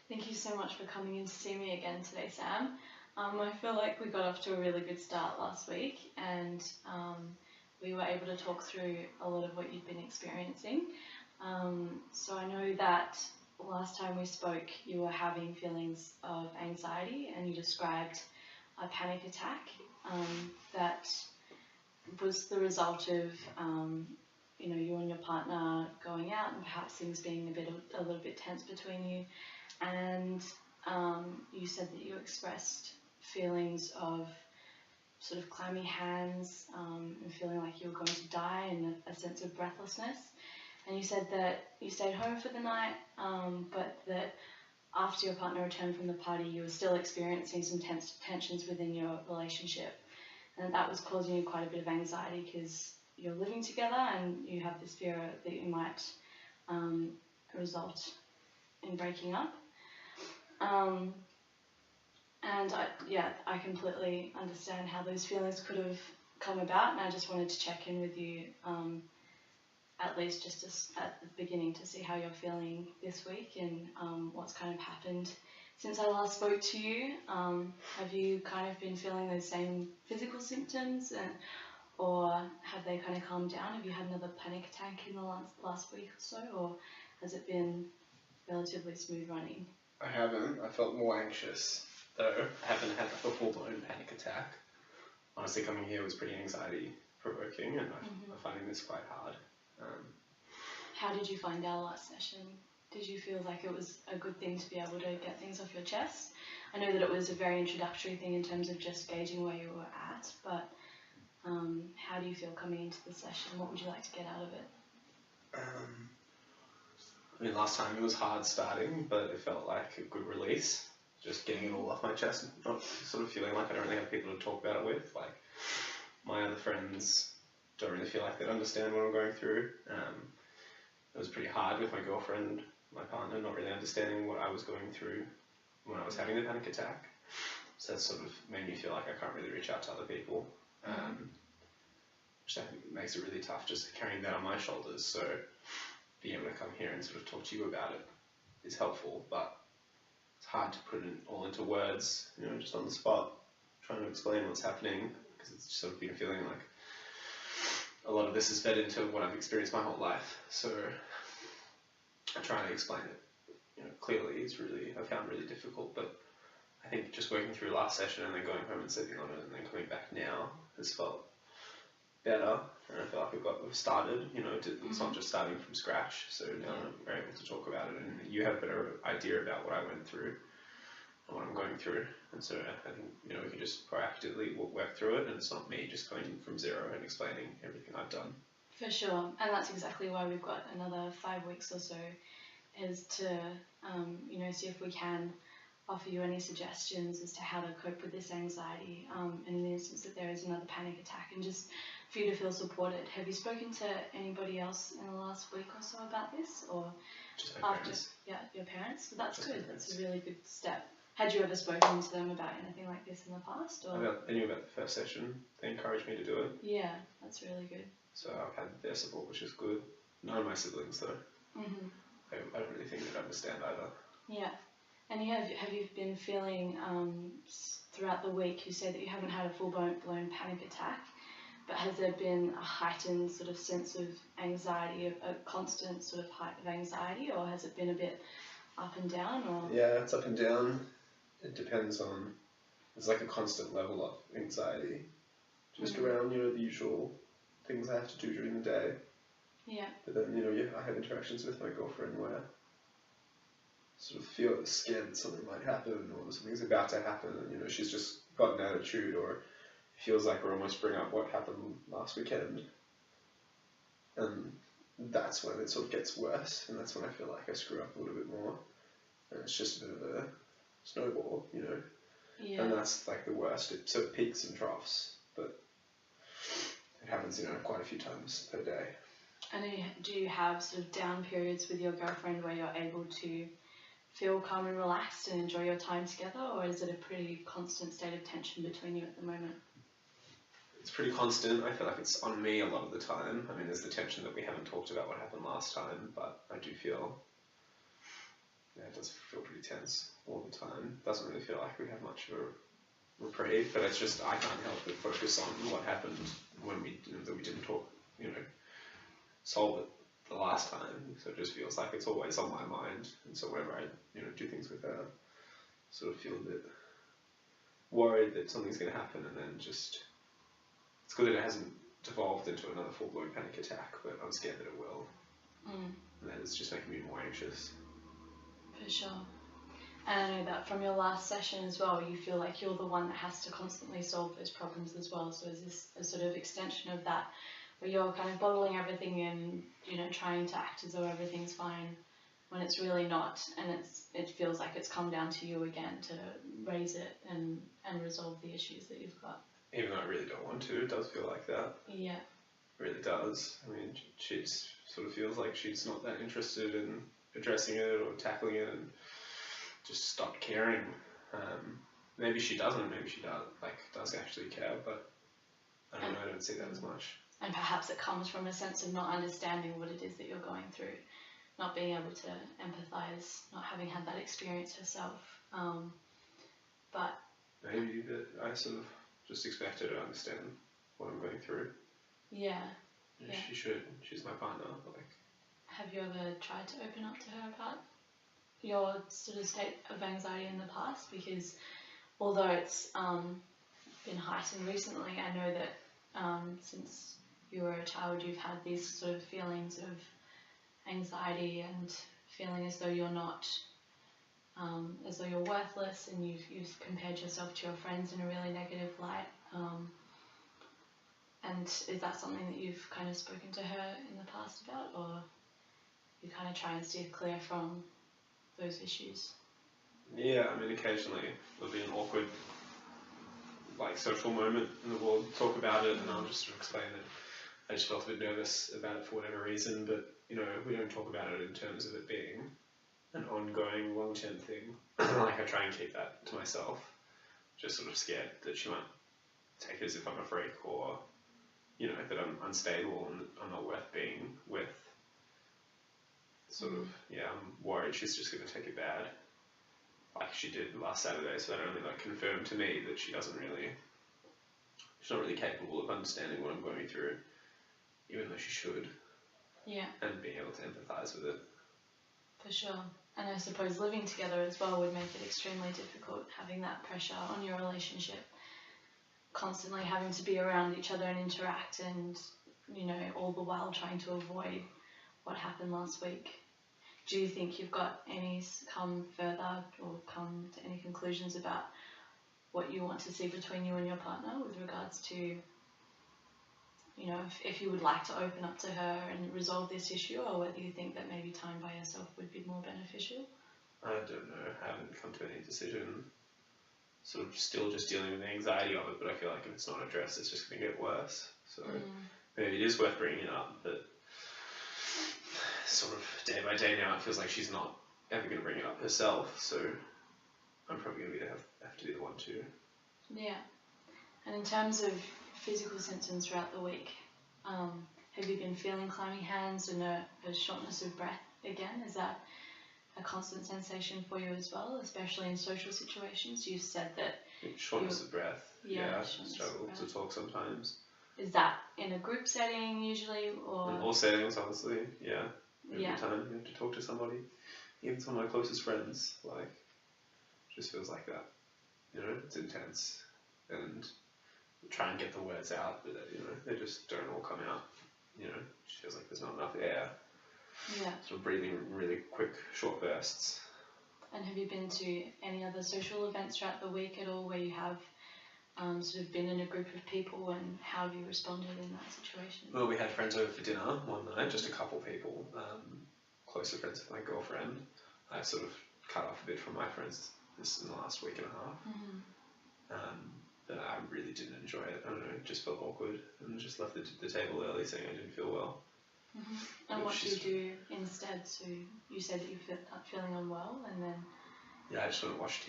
Thank you so much for coming in to see me again today, Sam. I feel like we got off to a really good start last week, and we were able to talk through a lot of what you've been experiencing. So I know that last time we spoke you were having feelings of anxiety, and you described a panic attack that was the result of you and your partner going out and perhaps things being a little bit tense between you, and you said that you expressed feelings of sort of clammy hands and feeling like you were going to die, and a sense of breathlessness. And you said that you stayed home for the night, but that after your partner returned from the party you were still experiencing some tensions within your relationship, and that was causing you quite a bit of anxiety because you're living together and you have this fear that you might result in breaking up. And I completely understand how those feelings could have come about, and I just wanted to check in with you at least just at the beginning to see how you're feeling this week and what's kind of happened since I last spoke to you. Have you kind of been feeling those same physical symptoms, or have they kind of calmed down? Have you had another panic attack in the last week or so, or has it been relatively smooth running? I haven't. I felt more anxious, though. I haven't had a full-blown panic attack. Honestly, coming here was pretty anxiety-provoking, and I'm finding this quite hard. How did you find our last session? Did you feel like it was a good thing to be able to get things off your chest? I know that it was a very introductory thing in terms of just gauging where you were at, but how do you feel coming into the session? What would you like to get out of it? I mean, last time it was hard starting, but it felt like a good release. Just getting it all off my chest, not sort of feeling like I don't really have people to talk about it with. Like, my other friends don't really feel like they'd understand what I'm going through. It was pretty hard with my girlfriend, my partner, not really understanding what I was going through when I was having the panic attack. So that sort of made me feel like I can't really reach out to other people, which I think makes it really tough just carrying that on my shoulders. So being able to come here and sort of talk to you about it is helpful, but it's hard to put it all into words, just on the spot, trying to explain what's happening, because it's sort of been feeling like a lot of this is fed into what I've experienced my whole life. So trying to explain it, clearly I found really difficult, but I think just working through last session and then going home and sitting on it and then coming back now has felt better, and I feel like we've started, it's not just starting from scratch, so now we're able to talk about it, and you have a better idea about what I went through and what I'm going through, and so I think, we can just proactively work through it, and it's not me just going from zero and explaining everything I've done. For sure, and that's exactly why we've got another 5 weeks or so, is to, see if we can offer you any suggestions as to how to cope with this anxiety in the instance that there is another panic attack, and just for you to feel supported. Have you spoken to anybody else in the last week or so about this, or just my parents? Yeah, your parents? But that's just good. That's a really good step. Had you ever spoken to them about anything like this in the past? Or? I knew about the first session. They encouraged me to do it. Yeah, that's really good. So I've had their support, which is good. None of my siblings, though. I don't really think they'd understand either. Yeah. And have you been feeling throughout the week, you say that you haven't had a full-blown panic attack, but has there been a heightened sort of sense of anxiety, a constant sort of height of anxiety, or has it been a bit up and down? Or? Yeah, it's up and down. It depends on, it's like a constant level of anxiety, just around, the usual things I have to do during the day. Yeah. But then, I have interactions with my girlfriend where I sort of feel scared that something might happen or something's about to happen, and she's just got an attitude, or feels like we're almost bringing up what happened last weekend, and that's when it sort of gets worse, and that's when I feel like I screw up a little bit more, and it's just a bit of a snowball, Yeah. And that's like the worst. It sort of peaks and troughs, but it happens, quite a few times per day. And do you have sort of down periods with your girlfriend where you're able to feel calm and relaxed and enjoy your time together, or is it a pretty constant state of tension between you at the moment? It's pretty constant. I feel like it's on me a lot of the time. I mean, there's the tension that we haven't talked about what happened last time, but I do feel yeah, it does feel pretty tense all the time. Doesn't really feel like we have much of a reprieve, but it's just I can't help but focus on what happened when that we didn't talk, solve it the last time. So it just feels like it's always on my mind, and so whenever I do things with her, sort of feel a bit worried that something's going to happen, and then just it's good that it hasn't devolved into another full-blown panic attack, but I'm scared that it will, and that it's just making me more anxious. For sure. And I know that from your last session as well, you feel like you're the one that has to constantly solve those problems as well. So is this a sort of extension of that, where you're kind of bottling everything in, trying to act as though everything's fine when it's really not, and it feels like it's come down to you again to raise it and resolve the issues that you've got. Even though I really don't want to, it does feel like that. Yeah. It really does. I mean, she sort of feels like she's not that interested in addressing it or tackling it, and just stopped caring. Maybe she doesn't, maybe she does actually care, but I don't know, I don't see that as much. And perhaps it comes from a sense of not understanding what it is that you're going through, not being able to empathise, not having had that experience herself. But maybe, but I sort of just expect her to understand what I'm going through. Yeah. She should. She's my partner. Have you ever tried to open up to her about your sort of state of anxiety in the past? Because although it's been heightened recently, I know that since you were a child, you've had these sort of feelings of anxiety and feeling as though you're not, as though you're worthless, and you've compared yourself to your friends in a really negative light. And is that something that you've kind of spoken to her in the past about, or you kind of try and steer clear from those issues? Yeah, I mean, occasionally there'll be an awkward, social moment and we'll talk about it, and I'll just sort of explain that I just felt a bit nervous about it for whatever reason, but, we don't talk about it in terms of it being an ongoing, long-term thing. I try and keep that to myself, just sort of scared that she might take it as if I'm a freak, or, that I'm unstable and I'm not worth being with. Sort of, I'm worried she's just going to take it bad, like she did last Saturday, so that only confirmed to me that she's not really capable of understanding what I'm going through, even though she should. Yeah. And being able to empathise with it. For sure. And I suppose living together as well would make it extremely difficult, having that pressure on your relationship, constantly having to be around each other and interact, and all the while trying to avoid what happened last week. Do you think you've got come further or come to any conclusions about what you want to see between you and your partner with regards to, if you would like to open up to her and resolve this issue, or whether you think that maybe time by yourself would be more beneficial? I don't know. I haven't come to any decision. Sort of still just dealing with the anxiety of it, but I feel like if it's not addressed, it's just going to get worse. So maybe it is worth bringing it up, but sort of day by day now, it feels like she's not ever going to bring it up herself, so I'm probably going to have to be the one to. Yeah. And in terms of physical symptoms throughout the week, have you been feeling clammy hands and a shortness of breath again? Is that a constant sensation for you as well, especially in social situations? You said that shortness of breath. Yeah, struggle to talk sometimes. Is that in a group setting usually, or? In all settings, honestly, yeah. Every time you have to talk to somebody, even some of my closest friends, just feels like that. It's intense, and try and get the words out, but they just don't all come out. She feels like there's not enough air. Yeah. Sort of breathing in really quick, short bursts. And have you been to any other social events throughout the week at all where you have sort of been in a group of people, and how have you responded in that situation? Well, we had friends over for dinner one night, just a couple people, closer friends with my girlfriend. I've sort of cut off a bit from my friends this in the last week and a half. But I really didn't enjoy it. I don't know, it just felt awkward, and just left the table early saying I didn't feel well. And what do you do instead? So you said that you felt feeling unwell, and then... Yeah, I just want to watch TV.